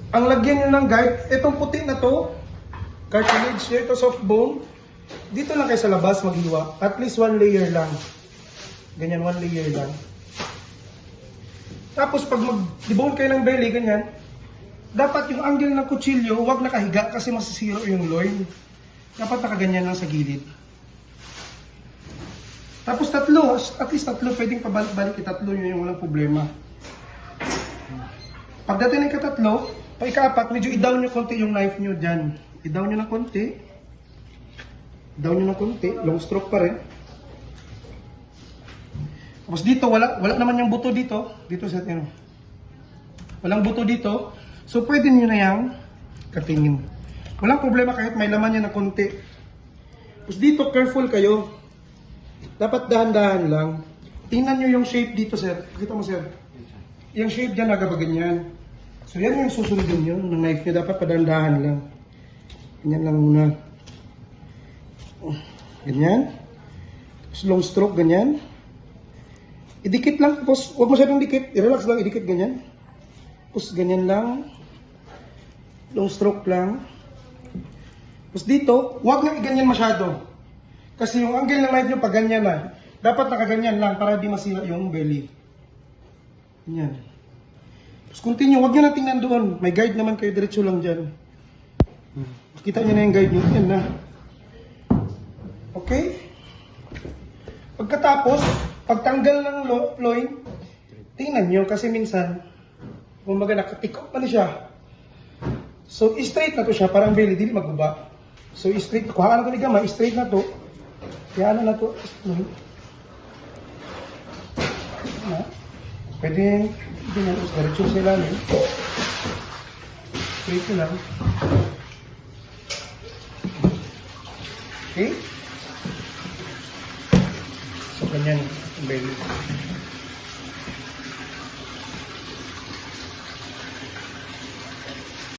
ang lagyan nyo ng guard, itong puti na to, cartilage, ito soft bone, dito lang kayo sa labas maghiwa. At least 1 layer lang. Ganyan, 1 layer lang. Tapos pag mag-debone kayo ng belly, ganyan, dapat yung angle ng kutsilyo, huwag nakahiga kasi masisiro yung loin. Dapat nakaganyan lang sa gilid. Tapos tatlo, at least tatlo, pwedeng pabalik-balik itatlo nyo yung walang problema. Pagdating ng katatlo, ika-apat, medyo i-down nyo konti yung knife nyo dyan. I-down nyo ng konti. Down nyo ng konti, long stroke pa rin. Tapos dito, wala naman yung buto dito. Dito sa atin. Walang buto dito. So pwede nyo na yung katingin. Walang problema kahit may laman yan na konti. Tapos dito, careful kayo. Dapat dahan-dahan lang. Tingnan nyo yung shape dito, sir. Pakita mo, sir. Yung shape dyan, nagabaganyan. So yan yung susundin nyo ng knife nyo. Dapat padahan-dahan lang. Ganyan lang muna. Ganyan. Tapos long stroke, ganyan. Idikit lang. Tapos huwag masyadong dikit. I-relax lang, idikit ganyan. Tapos ganyan lang. Long stroke lang. Tapos dito, huwag na i-ganyan masyado. Kasi yung angle ng knife nyo pag ganyan na. Dapat nakaganyan lang para di masira yung belly. Ganyan. Tapos continue, huwag nyo na tingnan doon. May guide naman kayo, diretso lang dyan. Kita nyo na yung guide nyo. Yan na. Okay? Pagkatapos, pagtanggal ng loin, tingnan nyo kasi minsan, kumbaga nakatikop pa na siya. So, straight na to siya, parang belly, dili maguba. So, straight, kuhaan ko ni Gama, straight na to. Kaya ano na to, pwede, hindi na, diretso sila lang. Straight na lang. Okay? So, ganyan ang belly.